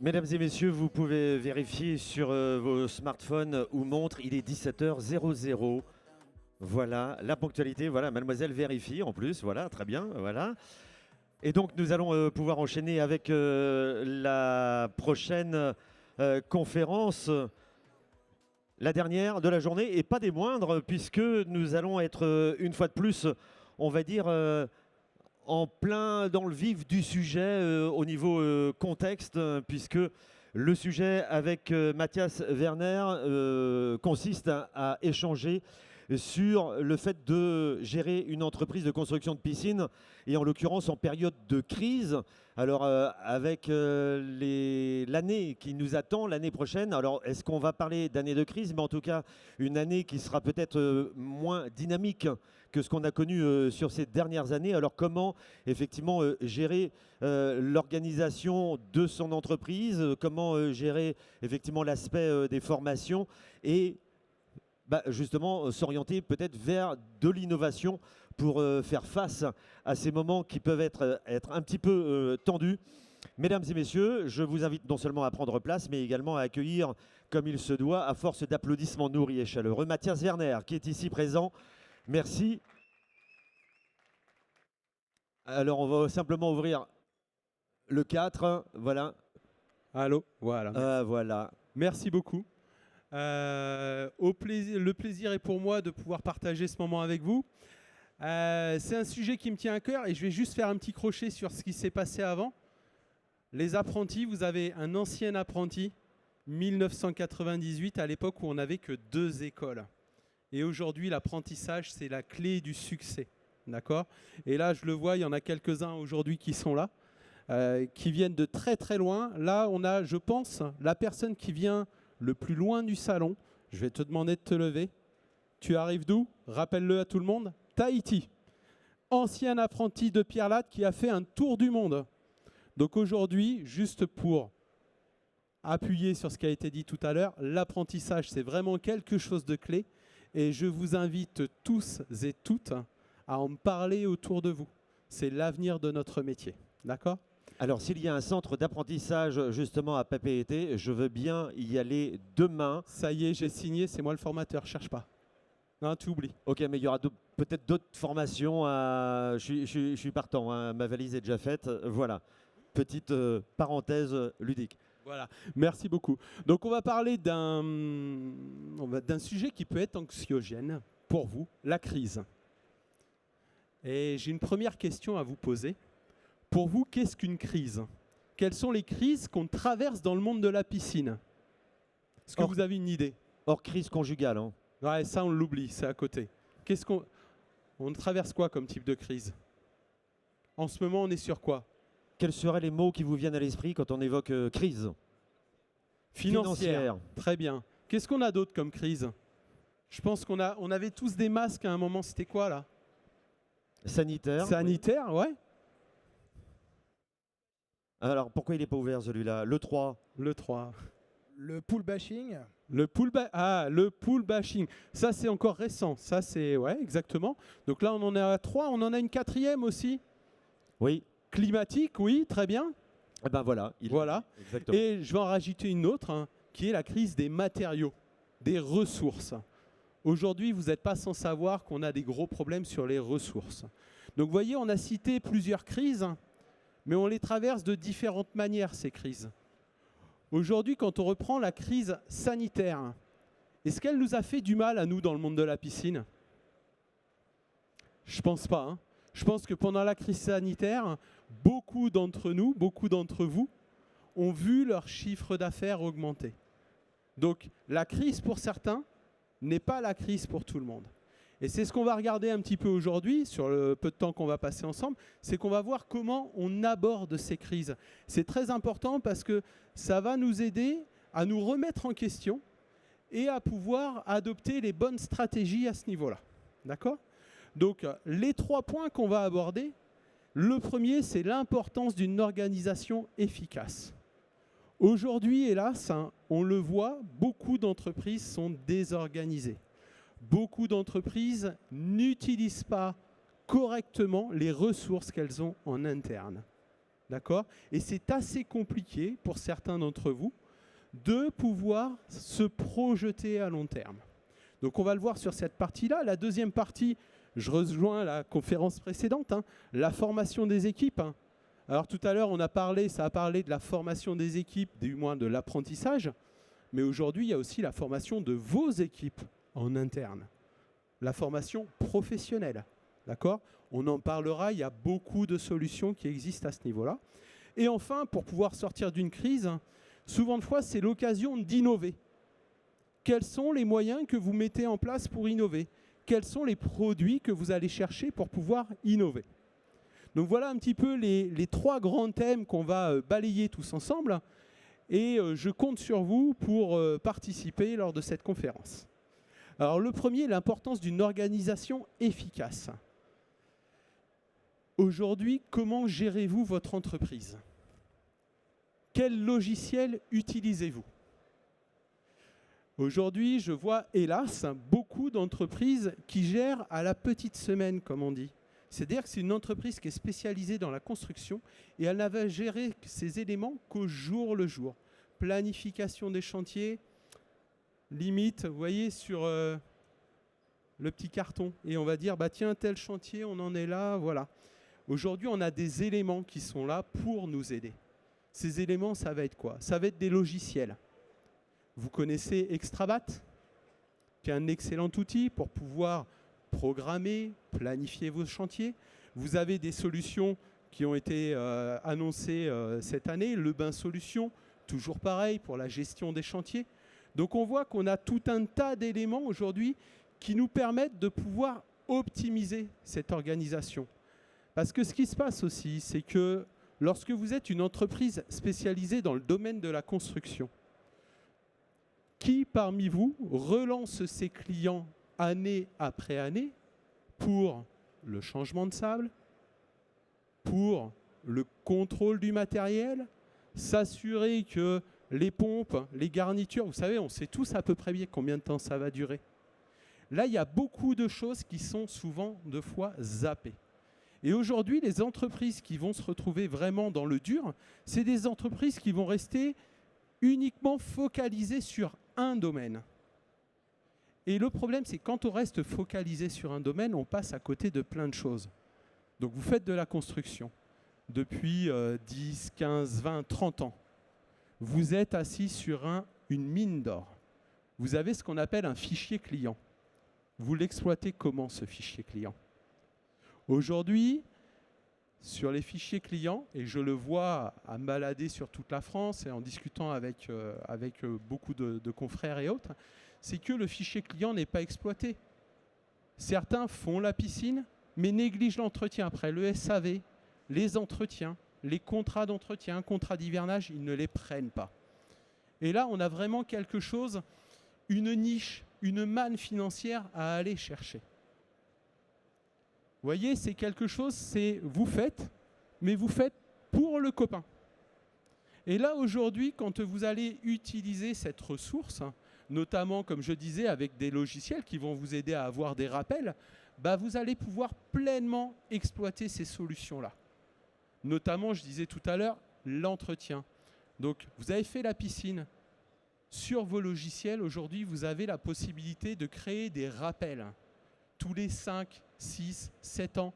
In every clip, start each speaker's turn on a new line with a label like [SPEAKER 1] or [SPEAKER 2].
[SPEAKER 1] Mesdames et messieurs, vous pouvez vérifier sur vos smartphones ou montres, il est 17h00. Voilà, la ponctualité, voilà, mademoiselle vérifie en plus, voilà, très bien, voilà. Et donc nous allons pouvoir enchaîner avec la prochaine conférence, la dernière de la journée, et pas des moindres, puisque nous allons être une fois de plus, on va dire, en plein dans le vif du sujet au niveau contexte, puisque le sujet avec Mathias Werner consiste à échanger sur le fait de gérer une entreprise de construction de piscine, et en l'occurrence en période de crise. Alors avec l'année qui nous attend l'année prochaine, alors est-ce qu'on va parler d'année de crise, mais en tout cas une année qui sera peut-être moins dynamique que ce qu'on a connu sur ces dernières années. Alors comment effectivement gérer l'organisation de son entreprise, comment gérer effectivement l'aspect des formations et justement s'orienter peut-être vers de l'innovation pour faire face à ces moments qui peuvent être un petit peu tendus. Mesdames et messieurs, je vous invite non seulement à prendre place, mais également à accueillir, comme il se doit, à force d'applaudissements nourris et chaleureux, Mathias Werner, qui est ici présent. Merci. Alors, on va simplement ouvrir le 4. Voilà.
[SPEAKER 2] Allô, voilà.
[SPEAKER 1] Voilà.
[SPEAKER 2] Merci beaucoup. Le plaisir est pour moi de pouvoir partager ce moment avec vous. C'est un sujet qui me tient à cœur et je vais juste faire un petit crochet sur ce qui s'est passé avant. Les apprentis, vous avez un ancien apprenti, 1998, à l'époque où on n'avait que 2 écoles. Et aujourd'hui, l'apprentissage, c'est la clé du succès. D'accord ? Et là, je le vois, il y en a quelques-uns aujourd'hui qui sont là, qui viennent de très très loin. Là, on a, je pense, la personne qui vient le plus loin du salon. Je vais te demander de te lever. Tu arrives d'où ? Rappelle-le à tout le monde. Tahiti. Ancien apprenti de Pierre Latte qui a fait un tour du monde. Donc aujourd'hui, juste pour appuyer sur ce qui a été dit tout à l'heure, l'apprentissage, c'est vraiment quelque chose de clé. Et je vous invite tous et toutes à en parler autour de vous. C'est l'avenir de notre métier. D'accord ?
[SPEAKER 1] Alors, s'il y a un centre d'apprentissage justement à Papeete, je veux bien y aller demain.
[SPEAKER 2] Ça y est, j'ai signé, c'est moi le formateur, cherche pas. Non, tu oublies.
[SPEAKER 1] Ok, mais il y aura peut-être d'autres formations. Je suis partant, hein, ma valise est déjà faite. Voilà, petite parenthèse ludique.
[SPEAKER 2] Voilà, merci beaucoup. Donc on va parler d'un sujet qui peut être anxiogène pour vous, la crise. Et j'ai une première question à vous poser. Pour vous, qu'est-ce qu'une crise ? Quelles sont les crises qu'on traverse dans le monde de la piscine ? Est-ce que vous avez une idée ?
[SPEAKER 1] Hors crise conjugale. Hein.
[SPEAKER 2] Ouais, ça on l'oublie, c'est à côté. On traverse quoi comme type de crise ? En ce moment, on est sur quoi ?
[SPEAKER 1] Quels seraient les mots qui vous viennent à l'esprit quand on évoque crise ?
[SPEAKER 2] Financière. Très bien. Qu'est-ce qu'on a d'autre comme crise ? Je pense qu'on avait tous des masques à un moment. C'était quoi là ?
[SPEAKER 1] Sanitaire.
[SPEAKER 2] Sanitaire, oui. Ouais.
[SPEAKER 1] Alors, pourquoi il n'est pas ouvert celui-là ? Le 3.
[SPEAKER 2] Le 3.
[SPEAKER 3] Le pool bashing.
[SPEAKER 2] Le pool bashing. Ça, c'est encore récent. Ça, c'est... Ouais, exactement. Donc là, on en est à 3. On en a une 4e aussi.
[SPEAKER 1] Oui.
[SPEAKER 2] Climatique, oui, très bien.
[SPEAKER 1] Eh ben voilà.
[SPEAKER 2] Voilà.
[SPEAKER 1] Exactement.
[SPEAKER 2] Et je vais en rajouter une autre, hein, qui est la crise des matériaux, des ressources. Aujourd'hui, vous n'êtes pas sans savoir qu'on a des gros problèmes sur les ressources. Donc, vous voyez, on a cité plusieurs crises, mais on les traverse de différentes manières, ces crises. Aujourd'hui, quand on reprend la crise sanitaire, est-ce qu'elle nous a fait du mal à nous dans le monde de la piscine ? Je pense pas. Hein. Je pense que pendant la crise sanitaire, beaucoup d'entre nous, beaucoup d'entre vous, ont vu leur chiffre d'affaires augmenter. Donc, la crise pour certains n'est pas la crise pour tout le monde. Et c'est ce qu'on va regarder un petit peu aujourd'hui, sur le peu de temps qu'on va passer ensemble, c'est qu'on va voir comment on aborde ces crises. C'est très important parce que ça va nous aider à nous remettre en question et à pouvoir adopter les bonnes stratégies à ce niveau-là. D'accord ? Donc, les 3 points qu'on va aborder, le premier, c'est l'importance d'une organisation efficace. Aujourd'hui, hélas, on le voit, beaucoup d'entreprises sont désorganisées. Beaucoup d'entreprises n'utilisent pas correctement les ressources qu'elles ont en interne. D'accord? Et c'est assez compliqué pour certains d'entre vous de pouvoir se projeter à long terme. Donc on va le voir sur cette partie-là. La deuxième partie, je rejoins la conférence précédente, la formation des équipes. Alors tout à l'heure, ça a parlé de la formation des équipes, du moins de l'apprentissage, mais aujourd'hui, il y a aussi la formation de vos équipes en interne, la formation professionnelle. D'accord? On en parlera, il y a beaucoup de solutions qui existent à ce niveau-là. Et enfin, pour pouvoir sortir d'une crise, souvent de fois, c'est l'occasion d'innover. Quels sont les moyens que vous mettez en place pour innover? Quels sont les produits que vous allez chercher pour pouvoir innover? Donc voilà un petit peu les 3 grands thèmes qu'on va balayer tous ensemble. Et je compte sur vous pour participer lors de cette conférence. Alors le premier, l'importance d'une organisation efficace. Aujourd'hui, comment gérez-vous votre entreprise? Quel logiciel utilisez-vous? Aujourd'hui, je vois, hélas, beaucoup d'entreprises qui gèrent à la petite semaine, comme on dit. C'est-à-dire que c'est une entreprise qui est spécialisée dans la construction et elle n'a géré ces éléments qu'au jour le jour. Planification des chantiers, limite, vous voyez, sur le petit carton. Et on va dire, bah tiens, tel chantier, on en est là, voilà. Aujourd'hui, on a des éléments qui sont là pour nous aider. Ces éléments, ça va être quoi? Ça va être des logiciels. Vous connaissez Extrabat, qui est un excellent outil pour pouvoir programmer, planifier vos chantiers. Vous avez des solutions qui ont été annoncées cette année, Le Bain Solutions, toujours pareil pour la gestion des chantiers. Donc on voit qu'on a tout un tas d'éléments aujourd'hui qui nous permettent de pouvoir optimiser cette organisation. Parce que ce qui se passe aussi, c'est que lorsque vous êtes une entreprise spécialisée dans le domaine de la construction, qui parmi vous relance ses clients année après année pour le changement de sable, pour le contrôle du matériel, s'assurer que les pompes, les garnitures, vous savez, on sait tous à peu près bien combien de temps ça va durer. Là, il y a beaucoup de choses qui sont souvent deux fois zappées. Et aujourd'hui, les entreprises qui vont se retrouver vraiment dans le dur, c'est des entreprises qui vont rester uniquement focalisées sur un domaine. Et le problème, c'est que quand on reste focalisé sur un domaine, on passe à côté de plein de choses. Donc vous faites de la construction depuis 10, 15, 20, 30 ans. Vous êtes assis sur une mine d'or. Vous avez ce qu'on appelle un fichier client. Vous l'exploitez comment, ce fichier client? Aujourd'hui, sur les fichiers clients, et je le vois à me balader sur toute la France et en discutant avec beaucoup de confrères et autres, c'est que le fichier client n'est pas exploité. Certains font la piscine, mais négligent l'entretien. Après, le SAV, les entretiens, les contrats d'entretien, contrats d'hivernage, ils ne les prennent pas. Et là, on a vraiment quelque chose, une niche, une manne financière à aller chercher. Vous voyez, c'est quelque chose, c'est vous faites, mais vous faites pour le copain. Et là, aujourd'hui, quand vous allez utiliser cette ressource, notamment, comme je disais, avec des logiciels qui vont vous aider à avoir des rappels, bah, vous allez pouvoir pleinement exploiter ces solutions-là. Notamment, je disais tout à l'heure, l'entretien. Donc, vous avez fait la piscine. Sur vos logiciels, aujourd'hui, vous avez la possibilité de créer des rappels. Tous les 5, 6, 7 ans.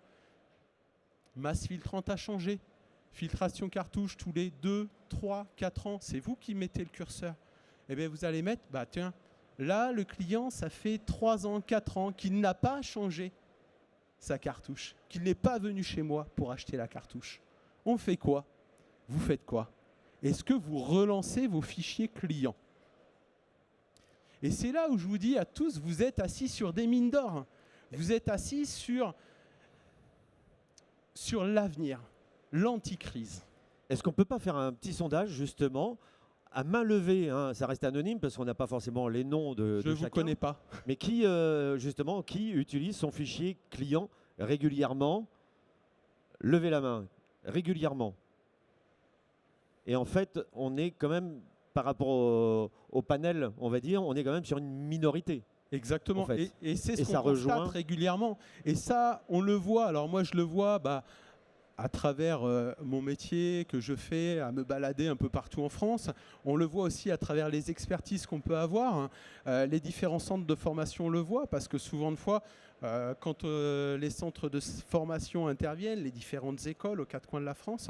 [SPEAKER 2] Masse filtrante à changer. Filtration cartouche tous les 2, 3, 4 ans. C'est vous qui mettez le curseur. Eh bien, vous allez mettre, bah tiens, là, le client, ça fait 3 ans, 4 ans qu'il n'a pas changé sa cartouche, qu'il n'est pas venu chez moi pour acheter la cartouche. On fait quoi? Vous faites quoi? Est-ce que vous relancez vos fichiers clients? Et c'est là où je vous dis à tous, vous êtes assis sur des mines d'or. Vous êtes assis sur l'avenir, l'anticrise.
[SPEAKER 1] Est-ce qu'on ne peut pas faire un petit sondage, justement, à main levée, hein, ça reste anonyme parce qu'on n'a pas forcément les noms de
[SPEAKER 2] chacun. Je ne vous connais pas.
[SPEAKER 1] Mais qui, justement, qui utilise son fichier client régulièrement? Levez la main, régulièrement. Et en fait, on est quand même, par rapport au panel, on va dire, on est quand même sur une minorité.
[SPEAKER 2] Exactement.
[SPEAKER 1] En fait.
[SPEAKER 2] Et c'est ce qu'on constate régulièrement. Et ça, on le voit. Alors moi, je le vois à travers mon métier que je fais, à me balader un peu partout en France. On le voit aussi à travers les expertises qu'on peut avoir. Les différents centres de formation le voient parce que souvent de fois, quand les centres de formation interviennent, les différentes écoles aux quatre coins de la France,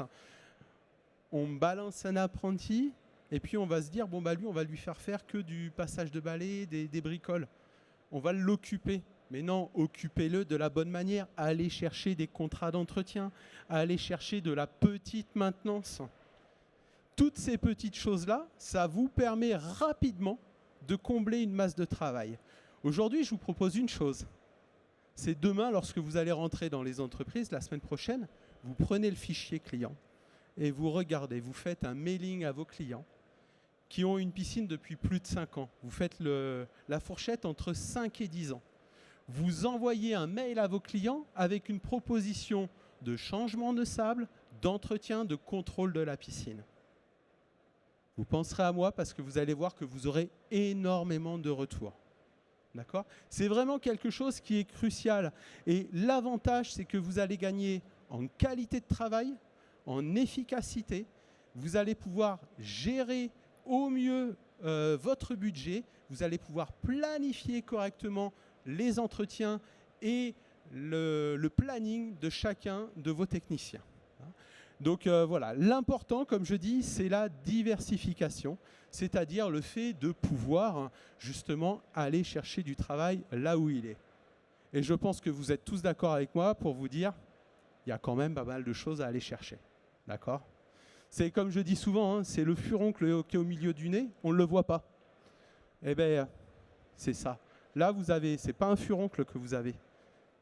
[SPEAKER 2] on balance un apprenti et puis on va se dire, bon bah lui, on va lui faire que du passage de balai, des bricoles. On va l'occuper. Mais non, occupez-le de la bonne manière. Allez chercher des contrats d'entretien. Allez chercher de la petite maintenance. Toutes ces petites choses-là, ça vous permet rapidement de combler une masse de travail. Aujourd'hui, je vous propose une chose. C'est demain, lorsque vous allez rentrer dans les entreprises, la semaine prochaine, vous prenez le fichier client et vous regardez, vous faites un mailing à vos clients qui ont une piscine depuis plus de 5 ans. Vous faites la fourchette entre 5 et 10 ans. Vous envoyez un mail à vos clients avec une proposition de changement de sable, d'entretien, de contrôle de la piscine. Vous penserez à moi parce que vous allez voir que vous aurez énormément de retours. D'accord ? C'est vraiment quelque chose qui est crucial. Et l'avantage, c'est que vous allez gagner en qualité de travail, en efficacité. Vous allez pouvoir gérer au mieux votre budget. Vous allez pouvoir planifier correctement les entretiens et le planning de chacun de vos techniciens. Donc voilà, l'important, comme je dis, c'est la diversification, c'est-à-dire le fait de pouvoir justement aller chercher du travail là où il est. Et je pense que vous êtes tous d'accord avec moi pour vous dire, il y a quand même pas mal de choses à aller chercher. D'accord ? C'est comme je dis souvent, hein, c'est le furoncle qui est au milieu du nez, on ne le voit pas. Eh bien, c'est ça. Là, vous avez, ce n'est pas un furoncle que vous avez,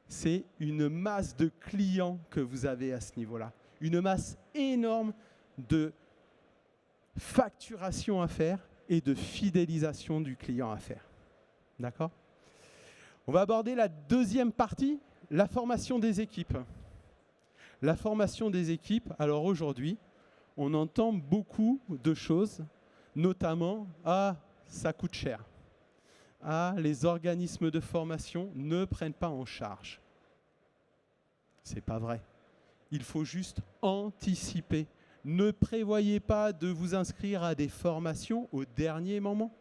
[SPEAKER 2] c'est une masse de clients que vous avez à ce niveau-là. Une masse énorme de facturation à faire et de fidélisation du client à faire. D'accord ? On va aborder la deuxième partie, la formation des équipes. La formation des équipes, alors aujourd'hui, on entend beaucoup de choses, notamment « Ah, ça coûte cher ». Ah, les organismes de formation ne prennent pas en charge. Ce n'est pas vrai. Il faut juste anticiper. Ne prévoyez pas de vous inscrire à des formations au dernier moment.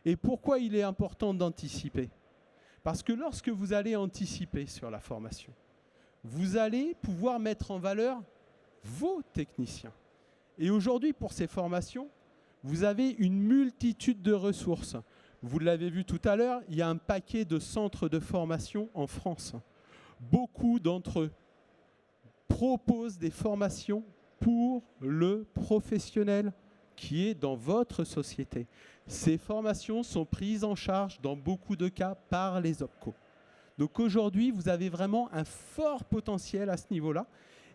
[SPEAKER 2] Et pourquoi il est important d'anticiper ? Parce que lorsque vous allez anticiper sur la formation, vous allez pouvoir mettre en valeur vos techniciens. Et aujourd'hui, pour ces formations, vous avez une multitude de ressources. Vous l'avez vu tout à l'heure, il y a un paquet de centres de formation en France. Beaucoup d'entre eux proposent des formations pour le professionnel qui est dans votre société. Ces formations sont prises en charge dans beaucoup de cas par les OPCO. Donc aujourd'hui, vous avez vraiment un fort potentiel à ce niveau-là.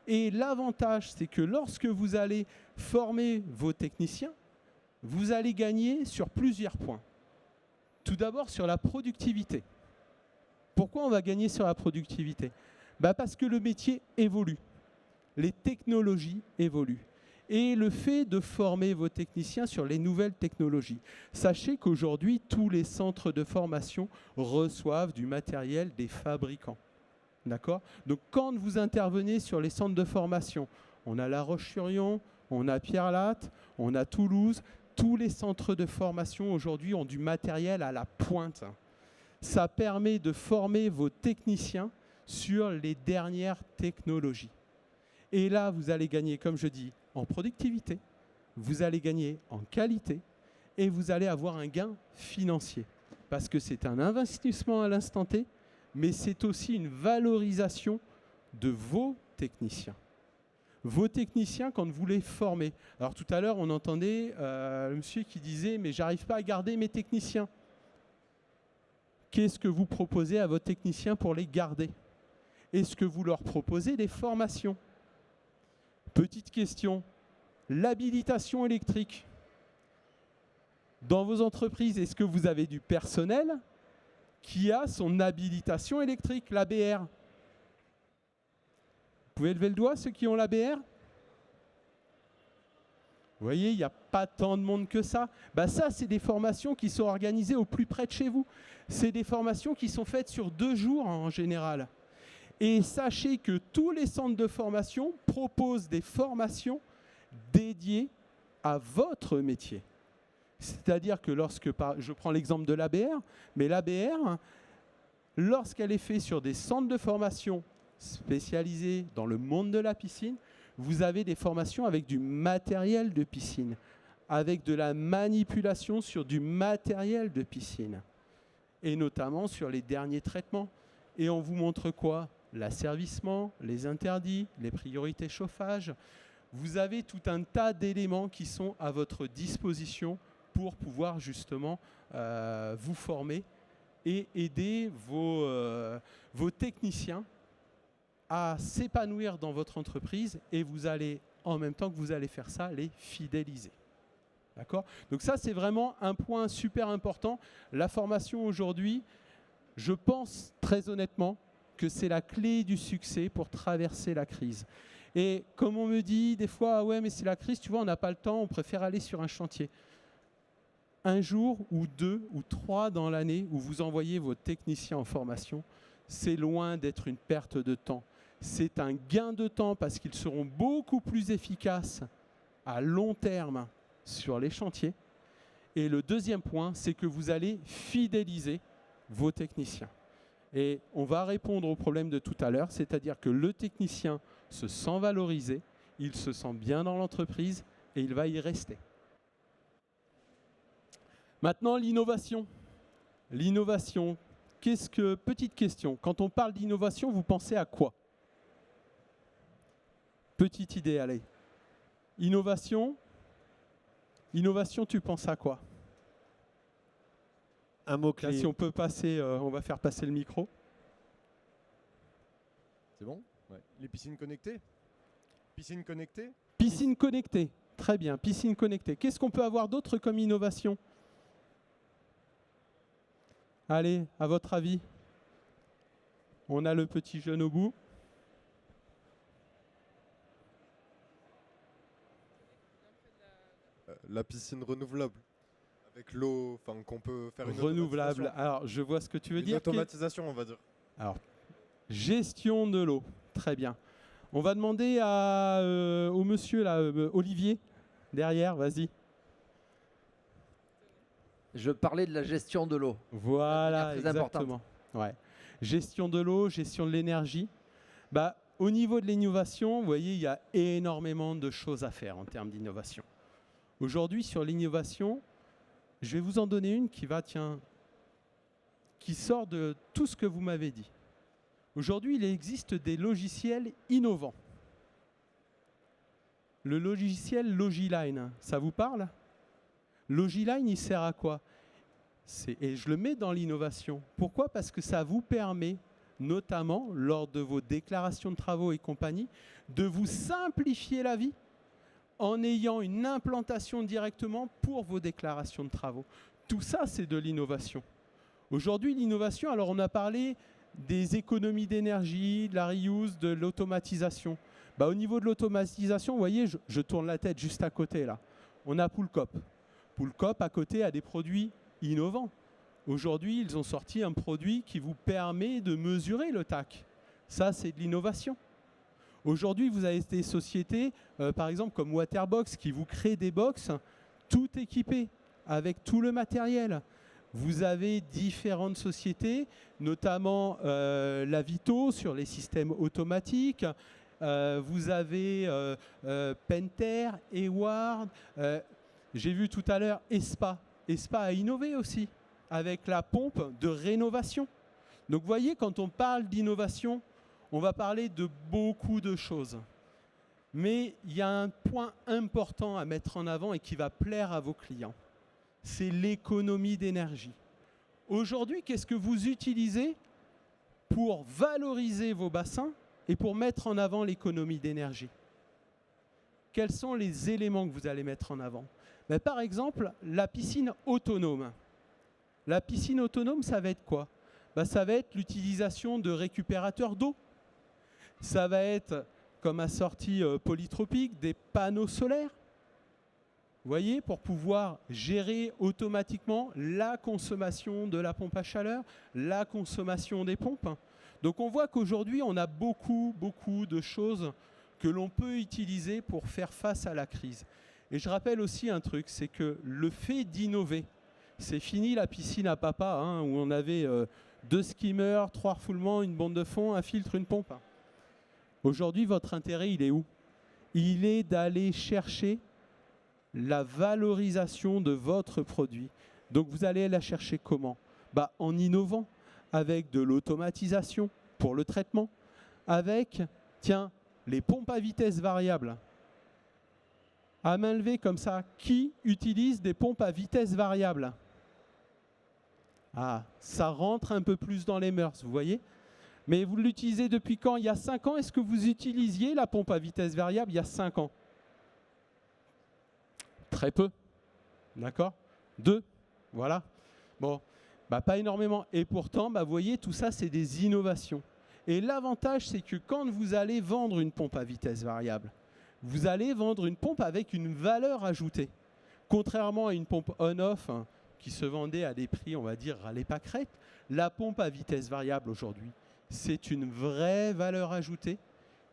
[SPEAKER 2] Et l'avantage, c'est que lorsque vous allez former vos techniciens, vous allez gagner sur plusieurs points. Tout d'abord sur la productivité. Pourquoi on va gagner sur la productivité ? Parce que le métier évolue, les technologies évoluent. Et le fait de former vos techniciens sur les nouvelles technologies. Sachez qu'aujourd'hui, tous les centres de formation reçoivent du matériel des fabricants. D'accord ? Donc quand vous intervenez sur les centres de formation, on a La Roche-sur-Yon, on a Pierre-Latte, on a Toulouse. Tous les centres de formation aujourd'hui ont du matériel à la pointe. Ça permet de former vos techniciens sur les dernières technologies. Et là, vous allez gagner, comme je dis, en productivité, vous allez gagner en qualité et vous allez avoir un gain financier. Parce que c'est un investissement à l'instant T, mais c'est aussi une valorisation de vos techniciens. Vos techniciens, quand vous les formez. Alors tout à l'heure, on entendait le monsieur qui disait « mais j'arrive pas à garder mes techniciens ». Qu'est-ce que vous proposez à vos techniciens pour les garder? Est-ce que vous leur proposez des formations? Petite question, l'habilitation électrique. Dans vos entreprises, est-ce que vous avez du personnel qui a son habilitation électrique, l'ABR? Vous pouvez lever le doigt, ceux qui ont l'ABR? Vous voyez, il n'y a pas tant de monde que ça. Ça, c'est des formations qui sont organisées au plus près de chez vous. C'est des formations qui sont faites sur 2 jours en général. Et sachez que tous les centres de formation proposent des formations dédiées à votre métier. C'est-à-dire que je prends l'exemple de l'ABR, mais l'ABR, lorsqu'elle est faite sur des centres de formation spécialisés dans le monde de la piscine, vous avez des formations avec du matériel de piscine, avec de la manipulation sur du matériel de piscine, et notamment sur les derniers traitements. Et on vous montre quoi? L'asservissement, les interdits, les priorités chauffage. Vous avez tout un tas d'éléments qui sont à votre disposition pour pouvoir justement vous former et aider vos techniciens à s'épanouir dans votre entreprise, et vous allez, en même temps que vous allez faire ça, les fidéliser. D'accord? Donc ça, c'est vraiment un point super important. La formation aujourd'hui, je pense très honnêtement que c'est la clé du succès pour traverser la crise. Et comme on me dit des fois, ah ouais, mais c'est la crise, tu vois, on n'a pas le temps, on préfère aller sur un chantier. Un jour ou 2 ou 3 dans l'année où vous envoyez vos techniciens en formation, c'est loin d'être une perte de temps. C'est un gain de temps parce qu'ils seront beaucoup plus efficaces à long terme sur les chantiers. Et le deuxième point, c'est que vous allez fidéliser vos techniciens. Et on va répondre au problème de tout à l'heure, c'est-à-dire que le technicien se sent valorisé, il se sent bien dans l'entreprise et il va y rester. Maintenant, l'innovation. L'innovation, petite question, quand on parle d'innovation, vous pensez à quoi? Petite idée, allez. Innovation, tu penses à quoi?
[SPEAKER 1] Un mot-clé.
[SPEAKER 2] Si on peut passer, on va faire passer le micro.
[SPEAKER 4] C'est bon? Ouais. Les piscines connectées? Piscine connectée?
[SPEAKER 2] Piscine connectée, très bien, piscine connectée. Qu'est-ce qu'on peut avoir d'autre comme innovation? Allez, à votre avis? On a le petit jeune au bout.
[SPEAKER 4] La piscine renouvelable. Avec l'eau, enfin qu'on peut faire une
[SPEAKER 2] renouvelable.
[SPEAKER 4] automatisation.
[SPEAKER 2] Alors, je vois ce que tu veux
[SPEAKER 4] Une
[SPEAKER 2] dire.
[SPEAKER 4] automatisation, on va dire.
[SPEAKER 2] Alors, gestion de l'eau, très bien. On va demander au monsieur là, Olivier, derrière, vas-y.
[SPEAKER 5] Je parlais de la gestion de l'eau.
[SPEAKER 2] Voilà,
[SPEAKER 5] très
[SPEAKER 2] exactement. Ouais. Gestion de l'eau, gestion de l'énergie. Bah, au niveau de l'innovation, vous voyez, il y a énormément de choses à faire en termes d'innovation. Aujourd'hui, sur l'innovation, je vais vous en donner une qui sort de tout ce que vous m'avez dit. Aujourd'hui, il existe des logiciels innovants. Le logiciel Logiline, ça vous parle? Logiline, il sert à quoi? Et je le mets dans l'innovation. Pourquoi? Parce que ça vous permet, notamment lors de vos déclarations de travaux et compagnie, de vous simplifier la vie en ayant une implantation directement pour vos déclarations de travaux. Tout ça, c'est de l'innovation. Aujourd'hui, l'innovation, alors on a parlé des économies d'énergie, de la reuse, de l'automatisation. Bah, au niveau de l'automatisation, vous voyez, je tourne la tête juste à côté là. On a Poolcop. Poolcop à côté a des produits innovants. Aujourd'hui, ils ont sorti un produit qui vous permet de mesurer le TAC. Ça, c'est de l'innovation. Aujourd'hui, vous avez des sociétés, par exemple comme Waterbox, qui vous créent des box tout équipées, avec tout le matériel. Vous avez différentes sociétés, notamment la Vito sur les systèmes automatiques. Vous avez Pentair, Eward. J'ai vu tout à l'heure Espa. Espa a innové aussi avec la pompe de rénovation. Donc vous voyez, quand on parle d'innovation, on va parler de beaucoup de choses. Mais il y a un point important à mettre en avant et qui va plaire à vos clients. C'est l'économie d'énergie. Aujourd'hui, qu'est-ce que vous utilisez pour valoriser vos bassins et pour mettre en avant l'économie d'énergie? Quels sont les éléments que vous allez mettre en avant? Ben, par exemple, la piscine autonome. La piscine autonome, ça va être quoi? Ben, ça va être l'utilisation de récupérateurs d'eau. Ça va être, comme assorti polytropique, des panneaux solaires. Vous voyez, pour pouvoir gérer automatiquement la consommation de la pompe à chaleur, la consommation des pompes. Donc on voit qu'aujourd'hui, on a beaucoup de choses que l'on peut utiliser pour faire face à la crise. Et je rappelle aussi un truc, c'est que le fait d'innover, c'est fini la piscine à papa, hein, où on avait 2 skimmers, 3 refoulements, une bande de fond, un filtre, une pompe. Aujourd'hui, votre intérêt, il est où? Il est d'aller chercher la valorisation de votre produit. Donc vous allez la chercher comment? En innovant, avec de l'automatisation pour le traitement, avec, tiens, les pompes à vitesse variable. À main levée comme ça, qui utilise des pompes à vitesse variable? Ah, ça rentre un peu plus dans les mœurs, vous voyez? Mais vous l'utilisez depuis quand? Il y a 5 ans. Est-ce que vous utilisiez la pompe à vitesse variable il y a 5 ans? Très peu. D'accord? 2. Voilà. Bon, pas énormément. Et pourtant, vous voyez, tout ça, c'est des innovations. Et l'avantage, c'est que quand vous allez vendre une pompe à vitesse variable, vous allez vendre une pompe avec une valeur ajoutée. Contrairement à une pompe on-off qui se vendait à des prix, on va dire, à l'épacrette, la pompe à vitesse variable aujourd'hui, c'est une vraie valeur ajoutée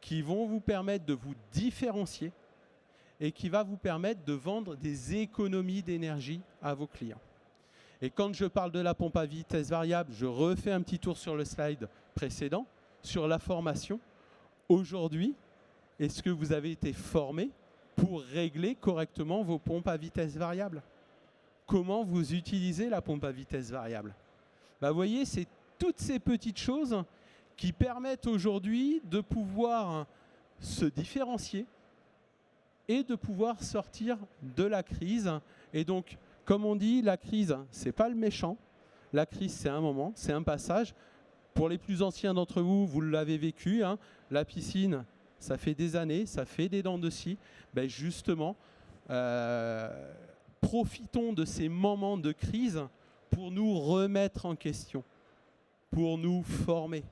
[SPEAKER 2] qui vont vous permettre de vous différencier et qui va vous permettre de vendre des économies d'énergie à vos clients. Et quand je parle de la pompe à vitesse variable, je refais un petit tour sur le slide précédent, sur la formation. Aujourd'hui, est-ce que vous avez été formé pour régler correctement vos pompes à vitesse variable? Comment vous utilisez la pompe à vitesse variable? Vous voyez, c'est toutes ces petites choses qui permettent aujourd'hui de pouvoir se différencier et de pouvoir sortir de la crise. Et donc, comme on dit, la crise, ce n'est pas le méchant. La crise, c'est un moment, c'est un passage. Pour les plus anciens d'entre vous, vous l'avez vécu, hein, la piscine, ça fait des années, ça fait des dents de scie. Justement, profitons de ces moments de crise pour nous remettre en question, pour nous former.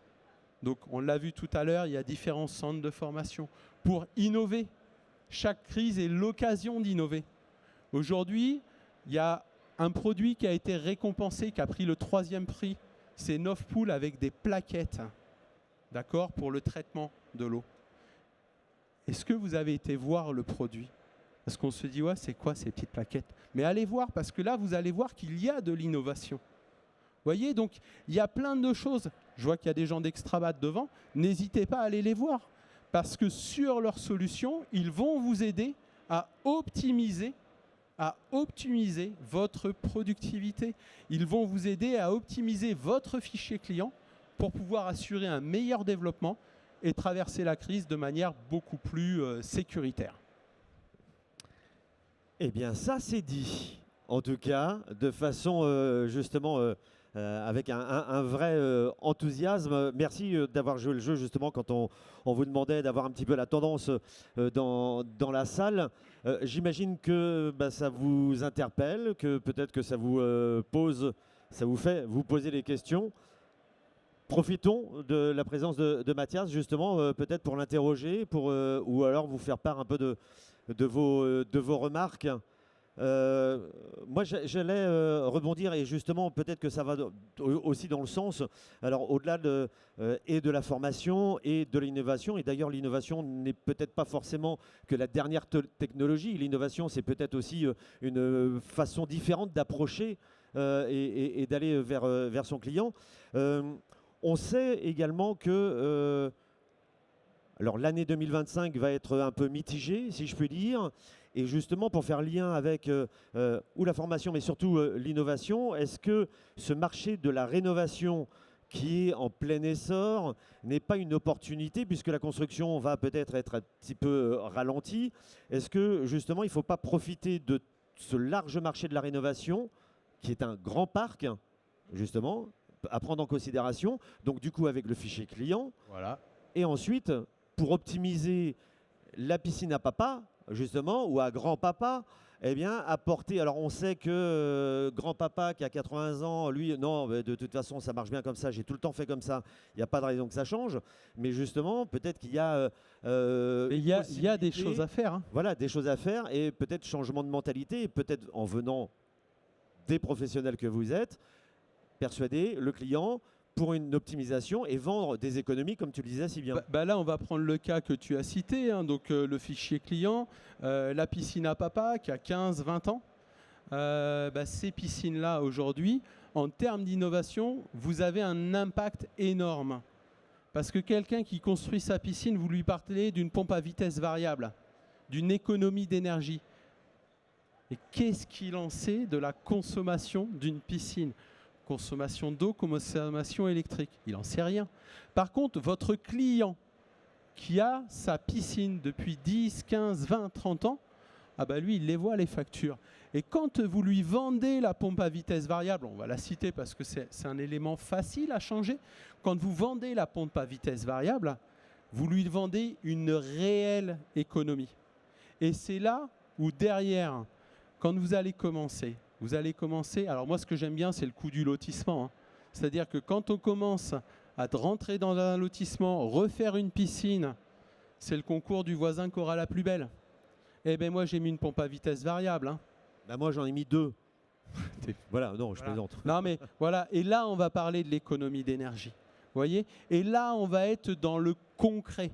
[SPEAKER 2] Donc, on l'a vu tout à l'heure, il y a différents centres de formation pour innover. Chaque crise est l'occasion d'innover. Aujourd'hui, il y a un produit qui a été récompensé, qui a pris le 3e prix. C'est Novpool avec des plaquettes, d'accord, pour le traitement de l'eau. Est-ce que vous avez été voir le produit? Parce qu'on se dit, ouais, c'est quoi ces petites plaquettes? Mais allez voir, parce que là, vous allez voir qu'il y a de l'innovation. Vous voyez, donc, il y a plein de choses. Je vois qu'il y a des gens d'Extrabat devant. N'hésitez pas à aller les voir. Parce que sur leur solution, ils vont vous aider à optimiser votre productivité. Ils vont vous aider à optimiser votre fichier client pour pouvoir assurer un meilleur développement et traverser la crise de manière beaucoup plus sécuritaire.
[SPEAKER 1] Eh bien, ça c'est dit. En tout cas, de façon justement avec un vrai enthousiasme. Merci d'avoir joué le jeu justement quand on vous demandait d'avoir un petit peu la tendance dans la salle. J'imagine que ça vous interpelle, que peut-être que ça vous fait vous poser des questions. Profitons de la présence de Mathias justement, peut-être pour l'interroger, ou alors vous faire part un peu de vos remarques. Moi, j'allais rebondir et justement, peut-être que ça va aussi dans le sens, alors au-delà de la formation et de l'innovation, et d'ailleurs l'innovation n'est peut-être pas forcément que la dernière technologie, l'innovation c'est peut-être aussi une façon différente d'approcher et d'aller vers son client. On sait également que alors l'année 2025 va être un peu mitigée, si je puis dire. Et justement, pour faire lien avec la formation, mais surtout l'innovation, est-ce que ce marché de la rénovation qui est en plein essor n'est pas une opportunité, puisque la construction va peut-être être un petit peu ralentie? Est-ce que justement, il ne faut pas profiter de ce large marché de la rénovation, qui est un grand parc, justement, à prendre en considération, donc du coup avec le fichier client,
[SPEAKER 2] Voilà.
[SPEAKER 1] et ensuite, pour optimiser la piscine à papa, justement, ou à grand-papa, eh bien, apporter. Alors, on sait que grand-papa qui a 80 ans, lui, non, de toute façon, ça marche bien comme ça, j'ai tout le temps fait comme ça, il n'y a pas de raison que ça change. Mais justement, peut-être qu'il y a.
[SPEAKER 2] Mais il y a des choses à faire. Hein.
[SPEAKER 1] Voilà, des choses à faire et peut-être changement de mentalité, et peut-être en venant des professionnels que vous êtes, persuader le client pour une optimisation et vendre des économies, comme tu le disais si bien.
[SPEAKER 2] Là, on va prendre le cas que tu as cité, hein, donc le fichier client, la piscine à papa qui a 15-20 ans. Ces piscines-là, aujourd'hui, en termes d'innovation, vous avez un impact énorme. Parce que quelqu'un qui construit sa piscine, vous lui parlez d'une pompe à vitesse variable, d'une économie d'énergie. Et qu'est-ce qu'il en sait de la consommation d'une piscine? Consommation d'eau, consommation électrique. Il n'en sait rien. Par contre, votre client qui a sa piscine depuis 10, 15, 20, 30 ans, lui, il les voit, les factures. Et quand vous lui vendez la pompe à vitesse variable, on va la citer parce que c'est un élément facile à changer. Quand vous vendez la pompe à vitesse variable, vous lui vendez une réelle économie. Et c'est là où derrière, quand vous allez commencer, alors moi ce que j'aime bien c'est le coût du lotissement. Hein. C'est-à-dire que quand on commence à rentrer dans un lotissement, refaire une piscine, c'est le concours du voisin qui aura la plus belle. Eh bien moi j'ai mis une pompe à vitesse variable. Hein.
[SPEAKER 1] Moi j'en ai mis 2. Voilà, non, je plaisante.
[SPEAKER 2] Non mais voilà, et là on va parler de l'économie d'énergie. Vous voyez? Et là on va être dans le concret.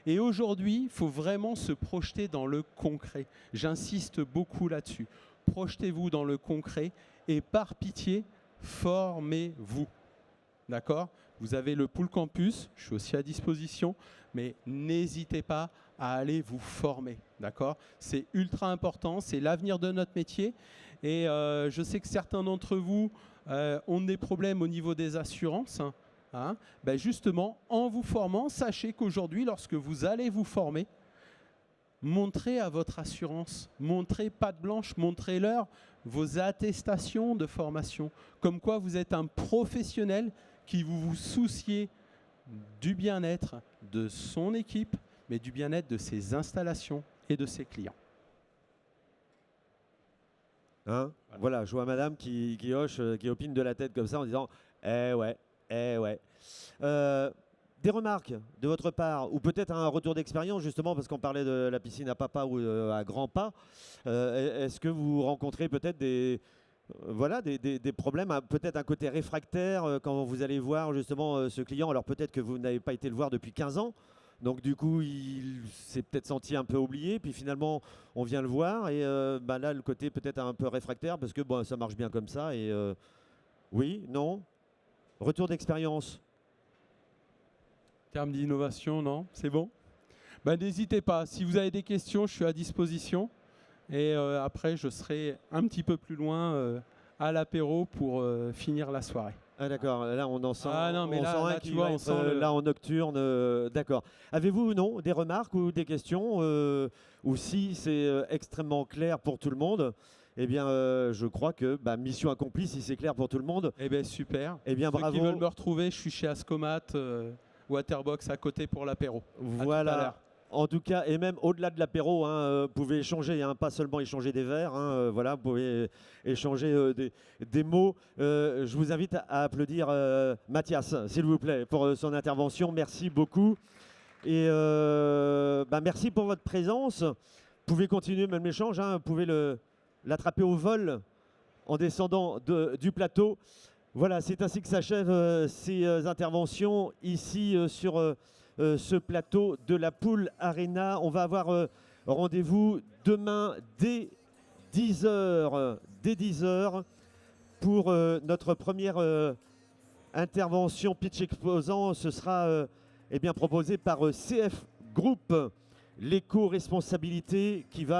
[SPEAKER 2] Et aujourd'hui, il faut vraiment se projeter dans le concret. J'insiste beaucoup là-dessus. Projetez-vous dans le concret et par pitié, formez-vous. D'accord? Vous avez le Pool Campus, je suis aussi à disposition, mais n'hésitez pas à aller vous former. D'accord? C'est ultra important, c'est l'avenir de notre métier. Et je sais que certains d'entre vous ont des problèmes au niveau des assurances. Hein? Justement, en vous formant, sachez qu'aujourd'hui, lorsque vous allez vous former, montrez à votre assurance, montrez patte blanche, montrez-leur vos attestations de formation, comme quoi vous êtes un professionnel qui vous souciez du bien-être de son équipe, mais du bien-être de ses installations et de ses clients.
[SPEAKER 1] Hein? Voilà, je vois madame qui hoche, qui opine de la tête comme ça en disant « Eh ouais, eh ouais ». Des remarques de votre part, ou peut-être un retour d'expérience justement, parce qu'on parlait de la piscine à papa ou à grands pas. Est-ce que vous rencontrez peut-être des problèmes, peut-être un côté réfractaire quand vous allez voir justement ce client? Alors peut-être que vous n'avez pas été le voir depuis 15 ans, donc du coup il s'est peut-être senti un peu oublié, puis finalement on vient le voir et là le côté peut-être un peu réfractaire parce que ça marche bien comme ça et oui, non? Retour d'expérience?
[SPEAKER 2] En termes d'innovation, non? C'est bon? N'hésitez pas. Si vous avez des questions, je suis à disposition. Et après, je serai un petit peu plus loin à l'apéro pour finir la soirée.
[SPEAKER 1] Ah d'accord, là on en sent,
[SPEAKER 2] là,
[SPEAKER 1] un
[SPEAKER 2] tu
[SPEAKER 1] qui
[SPEAKER 2] vois,
[SPEAKER 1] va
[SPEAKER 2] on
[SPEAKER 1] être,
[SPEAKER 2] sent
[SPEAKER 1] là en nocturne, d'accord. Avez-vous des remarques ou des questions ou si c'est extrêmement clair pour tout le monde? Eh bien, je crois que mission accomplie si c'est clair pour tout le monde.
[SPEAKER 2] Eh bien, super.
[SPEAKER 1] Eh bien,
[SPEAKER 2] Ceux
[SPEAKER 1] bravo.
[SPEAKER 2] qui veulent me retrouver, je suis chez Ascomat, Waterbox à côté pour l'apéro.
[SPEAKER 1] Voilà. En tout cas, et même au-delà de l'apéro, vous pouvez échanger, pas seulement échanger des verres, voilà, vous pouvez échanger des mots. Je vous invite à applaudir Mathias, s'il vous plaît, pour son intervention. Merci beaucoup. Et merci pour votre présence. Vous pouvez continuer même l'échange, vous pouvez l'attraper au vol en descendant du plateau. Voilà, c'est ainsi que s'achèvent ces interventions ici sur ce plateau de la Pool Arena. On va avoir rendez-vous demain dès 10h pour notre première intervention pitch exposant. Ce sera proposé par CF Group, l'éco-responsabilité qui va